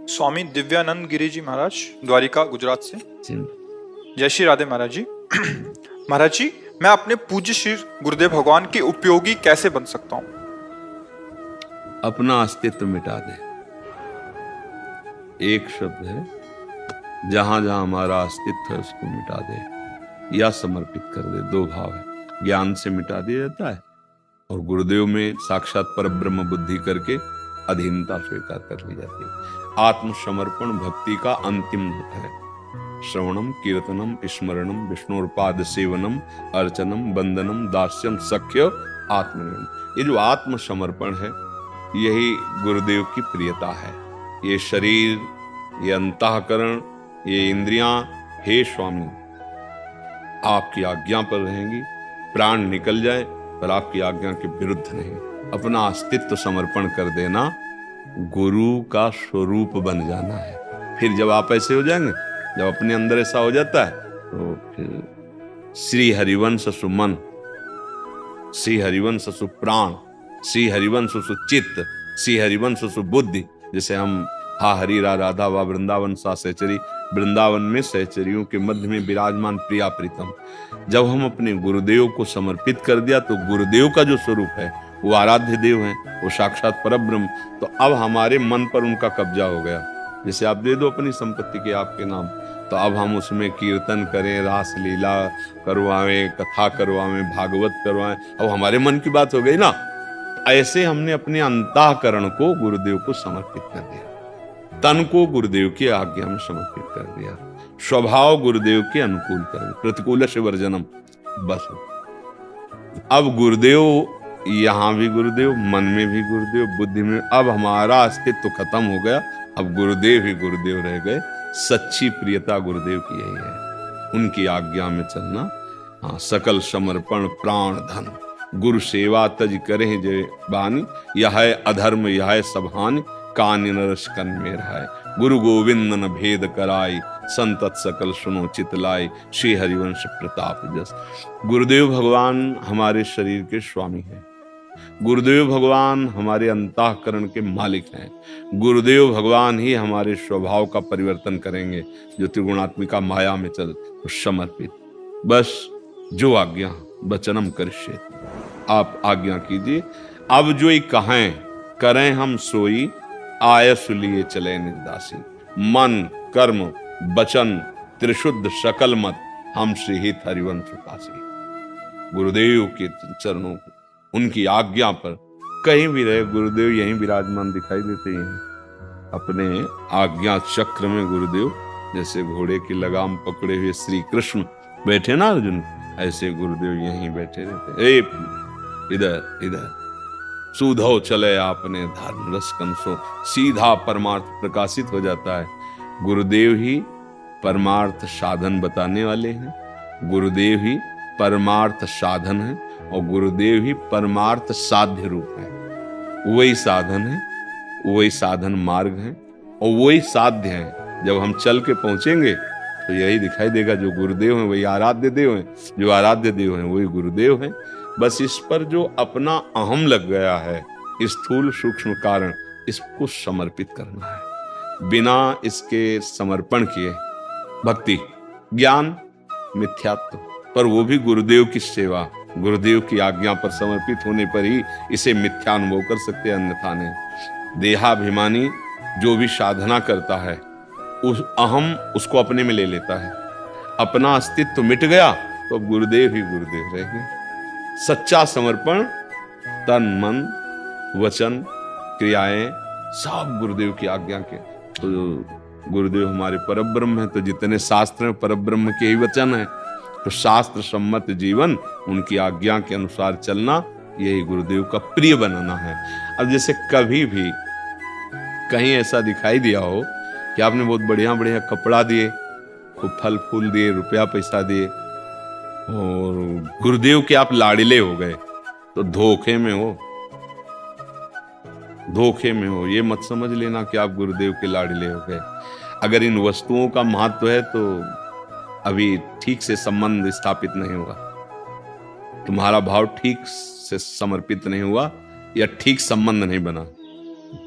स्वामी दिव्यानंद गिरी जी महाराज, द्वारिका, गुजरात से। जय श्री राधे महाराज जी। महाराज जी, मैं अपने पूज्य श्री गुरुदेव भगवान के उपयोगी कैसे बन सकता हूँ? अपना अस्तित्व मिटा दे। एक शब्द है, जहां जहां हमारा अस्तित्व है उसको मिटा दे या समर्पित कर दे। दो भाव है, ज्ञान से मिटा दिया जाता है और गुरुदेव में साक्षात परब्रह्म बुद्धि करके अधीनता स्वीकार कर ली जाती है। आत्मसमर्पण भक्ति का अंतिम रूप है। श्रवणम, कीर्तनम, स्मरणम, विष्णुपाद सेवनम, अर्चनम, वंदनम, दास्यम, सख्य, आत्मनिर्भर। ये जो आत्मसमर्पण है, यही गुरुदेव की प्रियता है। ये शरीर, ये अंतःकरण, ये इंद्रियां, हे स्वामी आपकी आज्ञा पर रहेंगी। प्राण निकल जाए पर आपकी आज्ञा के विरुद्ध नहीं। अपना अस्तित्व समर्पण कर देना, गुरु का स्वरूप बन जाना है। फिर जब आप ऐसे हो जाएंगे, जब अपने अंदर ऐसा हो जाता है, तो फिर श्री हरिवंश सुमन, श्री हरिवंश सुप्राण, श्री हरिवंश सुचित्त, श्री हरिवंश सुबुद्धि। जैसे हम हा हरि रा राधा वा वृंदावन सा सहचरी, वृंदावन में सहचरियों के मध्य में विराजमान प्रिया प्रीतम। जब हम अपने गुरुदेव को समर्पित कर दिया, तो गुरुदेव का जो स्वरूप है वो आराध्य देव है, वो साक्षात परब्रह्म। तो अब हमारे मन पर उनका कब्जा हो गया। जैसे आप दे दो अपनी संपत्ति के आपके नाम, तो अब हम उसमें कीर्तन करें, रास लीला करवाएं, कथा करवाएं, भागवत करवाएं, अब हमारे मन की बात हो गई ना। ऐसे हमने अपने अंतःकरण को गुरुदेव को समर्पित कर दिया, तन को गुरुदेव की आज्ञा में समर्पित कर दिया, स्वभाव गुरुदेव के अनुकूल कर दिया, प्रतिकूल से वर्जनम। बस अब गुरुदेव, यहां भी गुरुदेव, मन में भी गुरुदेव, बुद्धि में। अब हमारा अस्तित्व खत्म हो गया, अब गुरुदेव ही गुरुदेव रह गए। सच्ची प्रियता गुरुदेव की यही है, उनकी आज्ञा में चलना। हाँ, सकल समर्पण प्राण धन, गुरु सेवा तज करे जय बानी, यह है अधर्म यह है सबहानि, कान्य नरस कन में रहाय। गुरु गोविंद न भेद कराई, संतत सकल सुनो चित लाई, श्री हरिवंश प्रताप जस। गुरुदेव भगवान हमारे शरीर के स्वामी हैं, गुरुदेव भगवान हमारे अंतःकरण के मालिक हैं, गुरुदेव भगवान ही हमारे स्वभाव का परिवर्तन करेंगे। जो त्रिगुणात्मिका माया में चल, तो समर्पित। बस जो आज्ञा वचनम करिष्ये, आप आज्ञा कीजिए। अब जो ही कहें करें हम सोई, आयस लिए चले निर्दासी। मन कर्म वचन त्रिशुद्ध सकल मत, हम श्रीहित हरिवंश काशी। गुरुदेव के चरणों को, उनकी आज्ञा पर कहीं भी रहे, गुरुदेव यहीं विराजमान दिखाई देते हैं। अपने आज्ञा चक्र में गुरुदेव, जैसे घोड़े की लगाम पकड़े हुए श्री कृष्ण बैठे ना अर्जुन, ऐसे गुरुदेव यहीं बैठे रहते। ए इधर इधर सुधो चले आपने धर्म रस कंसो, सीधा परमार्थ प्रकाशित हो जाता है। गुरुदेव ही परमार्थ साधन बताने वाले हैं, गुरुदेव ही परमार्थ साधन है, और गुरुदेव ही परमार्थ साध्य रूप है। वही साधन है, वही साधन मार्ग है, और वही साध्य है। जब हम चल के पहुंचेंगे तो यही दिखाई देगा, जो गुरुदेव हैं वही आराध्य देव हैं, जो आराध्य देव हैं वही गुरुदेव हैं। बस इस पर जो अपना अहम लग गया है, स्थूल सूक्ष्म कारण, इसको समर्पित करना है। बिना इसके समर्पण किए भक्ति, ज्ञान, मिथ्यात्व, पर वो भी गुरुदेव की सेवा, गुरुदेव की आज्ञा पर समर्पित होने पर ही इसे मिथ्या अनुभव कर सकते हैं, अन्यथा नहीं। देहाभिमानी जो भी साधना करता है, उस अहम उसको अपने में ले लेता है। अपना अस्तित्व मिट गया तो अब गुरुदेव ही गुरुदेव रहेंगे। सच्चा समर्पण, तन मन वचन क्रियाएं सब गुरुदेव की आज्ञा के। तो गुरुदेव हमारे परब्रह्म है, तो जितने शास्त्र हैं परब्रह्म के ही वचन है। तो शास्त्र सम्मत जीवन, उनकी आज्ञा के अनुसार चलना, यही गुरुदेव का प्रिय बनाना है। अब जैसे कभी भी कहीं ऐसा दिखाई दिया हो कि आपने बहुत बढ़िया बढ़िया कपड़ा दिए, खूब फल फूल दिए, रुपया पैसा दिए, और गुरुदेव के आप लाडिले हो गए, तो धोखे में हो, धोखे में हो। ये मत समझ लेना कि आप गुरुदेव के लाडिले हो गए। अगर इन वस्तुओं का महत्व है तो अभी ठीक से संबंध स्थापित नहीं हुआ, तुम्हारा भाव ठीक से समर्पित नहीं हुआ, या ठीक संबंध नहीं बना।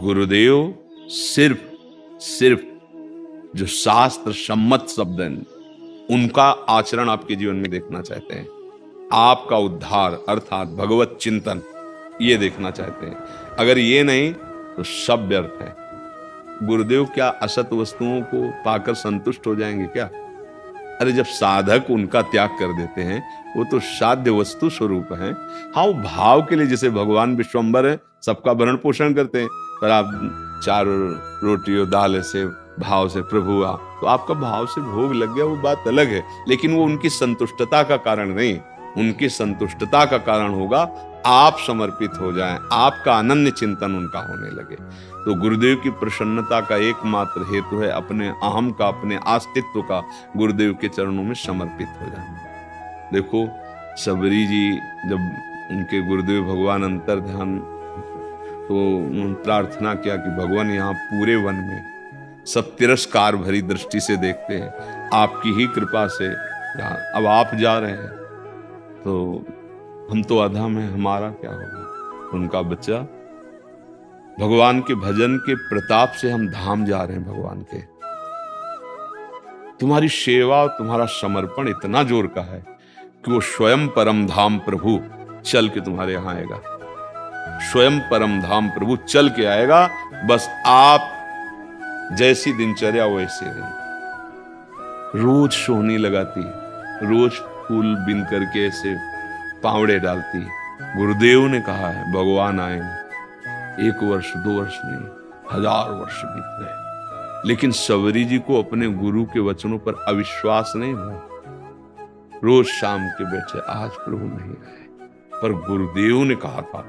गुरुदेव सिर्फ सिर्फ जो शास्त्र सम्मत शब्द हैं उनका आचरण आपके जीवन में देखना चाहते हैं, आपका उद्धार अर्थात भगवत चिंतन ये देखना चाहते हैं। अगर ये नहीं तो सब व्यर्थ है। गुरुदेव क्या असत वस्तुओं को पाकर संतुष्ट हो जाएंगे क्या? अरे जब साधक उनका त्याग कर देते हैं, वो तो साध्य वस्तु स्वरूप है। हाँ, वो भाव के लिए, जैसे भगवान विश्वम्बर है, सबका भरण पोषण करते हैं, पर आप 4 रोटी और दाल से भाव से प्रभु आ, तो आपका भाव से भोग लग गया, वो बात अलग है, लेकिन वो उनकी संतुष्टता का कारण नहीं। उनकी संतुष्टता का कारण होगा आप समर्पित हो जाएं, आपका अनन्य चिंतन उनका होने लगे। तो गुरुदेव की प्रसन्नता का एकमात्र हेतु है अपने अहम का, अपने अस्तित्व का गुरुदेव के चरणों में समर्पित हो जाना। देखो सबरी जी जब उनके गुरुदेव भगवान अंतर ध्यान, तो उन्होंने प्रार्थना किया कि भगवान यहाँ पूरे वन में सब तिरस्कार भरी दृष्टि से देखते हैं, आपकी ही कृपा से अब आप जा रहे हैं तो हम तो अधम हैं, हमारा क्या होगा? उनका बच्चा, भगवान के भजन के प्रताप से हम धाम जा रहे हैं भगवान के। तुम्हारी सेवा, तुम्हारा समर्पण इतना जोर का है कि वो स्वयं परम धाम प्रभु चल के तुम्हारे यहां आएगा। स्वयं परम धाम प्रभु चल के आएगा, बस आप जैसी दिनचर्या वैसे रही। रोज सोहनी लगाती, रोज फूल बिन करके ऐसे पावड़े डालती। गुरुदेव ने कहा है भगवान आएंगे, 1 वर्ष 2 वर्ष नहीं, 1000 वर्ष बीत गए, लेकिन सबरी जी को अपने गुरु के वचनों पर अविश्वास नहीं हुआ। रोज शाम के बैठे, आज प्रभु नहीं आए, पर गुरुदेव ने कहा था,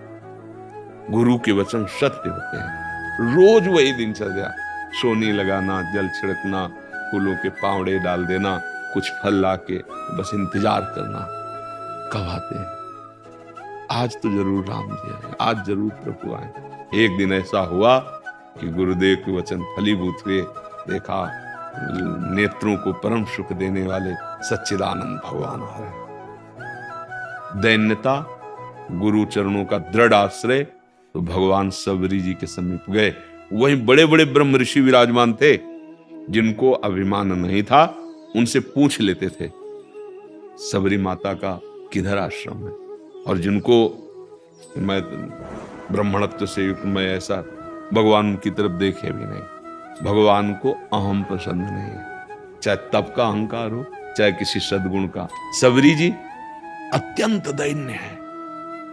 गुरु के वचन सत्य होते हैं। रोज वही दिनचर्या, सोनी लगाना, जल छिड़कना, फूलों के पावड़े डाल देना, कुछ फल लाके बस इंतजार करना कब आते हैं। आज तो जरूर राम जी आए, आज जरूर प्रभु आए। एक दिन ऐसा हुआ कि गुरुदेव के वचन फलीभूत हुए। देखा नेत्रों को परम सुख देने वाले सच्चिदानंद भगवान आ रहे। दैन्यता, गुरु चरणों का दृढ़ आश्रय, तो भगवान सबरी जी के समीप गए। वहीं बड़े बड़े ब्रह्म ऋषि विराजमान थे, जिनको अभिमान नहीं था उनसे पूछ लेते थे सबरी माता का किधर आश्रम है, और जिनको मैं ब्राह्मणत्व से युक्त, मैं ऐसा भगवान की तरफ देखे भी नहीं। भगवान को अहम पसंद नहीं है, चाहे तप का अहंकार हो, चाहे किसी सद्गुण का। सबरी जी अत्यंत दैन्य है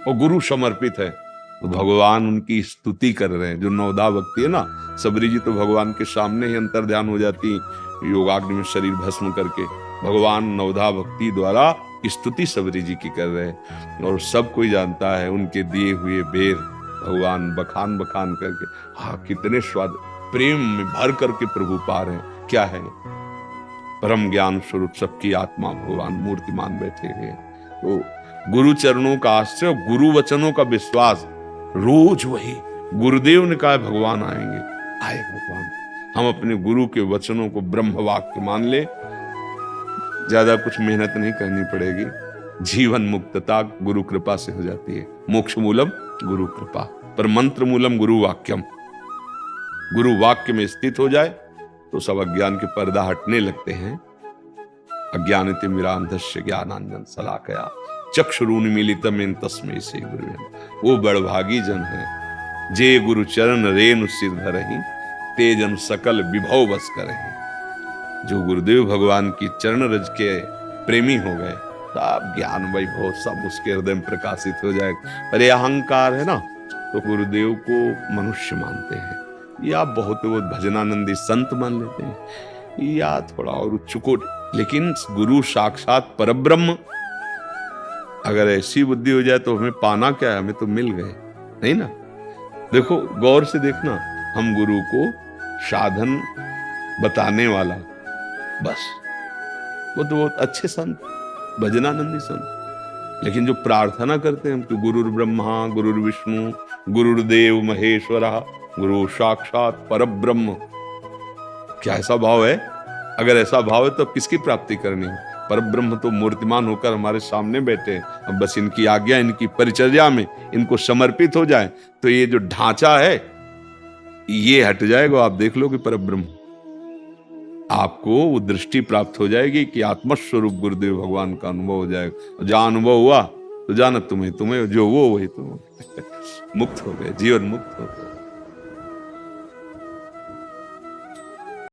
और गुरु समर्पित है, तो भगवान उनकी स्तुति कर रहे हैं। जो नवदा भक्ति है ना, सबरी जी तो भगवान के सामने ही अंतर ध्यान हो जाती, योगाग्नि में शरीर भस्म करके भगवान नवदा भक्ति द्वारा स्तुति सबरी जी की कर रहे हैं। और सब कोई जानता है उनके दिए हुए बेर भगवान बखान बखान करके, हाँ कितने स्वाद प्रेम में भर करके प्रभु पा रहे हैं। क्या है? परम ज्ञान स्वरूप सबकी आत्मा भगवान मूर्तिमान बैठे हुए। तो गुरु चरणों का आश्रय, गुरु वचनों का विश्वास, रोज वही। गुरुदेव ने कहा भगवान आएंगे, आए भगवान। हम अपने गुरु के वचनों को ब्रह्म वाक्य मान ले, ज्यादा कुछ मेहनत नहीं करनी पड़ेगी। जीवन मुक्तता गुरु कृपा से हो जाती है। मोक्ष मूलम गुरु कृपा, पर मंत्र मूलम गुरु वाक्यम। गुरु वाक्य में स्थित हो जाए तो सब अज्ञान के पर्दा हटने लगते हैं। अज्ञानिति मिरांधस्य ज्ञानांजन शलाकया चक्षुरुन्मीलितमेन तस्मै से गुरुवे। वो बड़भागी जन है जे गुरु चरण रेणु सिर धरहि, तेजन सकल विभव बस करहि। जो गुरुदेव भगवान की चरण रज के प्रेमी हो गए, सब ज्ञान वैभव सब उसके हृदय में प्रकाशित हो जाए। पर ये अहंकार है ना, तो गुरुदेव को मनुष्य मानते हैं, या बहुत भजनानंदी संत मान लेते हैं, या थोड़ा और उच्च कोटि। लेकिन गुरु साक्षात परब्रह्म, अगर ऐसी बुद्धि हो जाए तो हमें पाना क्या है? हमें तो मिल गए, नहीं ना। देखो गौर से देखना, हम गुरु को साधन बताने वाला, बस वो तो बहुत अच्छे संत, भजनानंदी संत। लेकिन जो प्रार्थना करते हैं हम कि गुरुर् ब्रह्मा गुरुर् विष्णु गुरुर्देव महेश्वरा गुरु साक्षात परब्रह्म, क्या ऐसा भाव है? अगर ऐसा भाव है तो किसकी प्राप्ति करनी है? परब्रह्म तो मूर्तिमान होकर हमारे सामने बैठे हैं। अब बस इनकी आज्ञा, इनकी परिचर्या में इनको समर्पित हो जाए तो ये जो ढांचा है ये हट जाएगा, आप देख लो कि परब्रह्म, आपको वो दृष्टि प्राप्त हो जाएगी कि आत्मस्वरूप गुरुदेव भगवान का अनुभव हो जाएगा। जहां अनुभव हुआ तो जाना तुम्हें जो वो वही तुम मुक्त हो गए, जीवन मुक्त हो गए।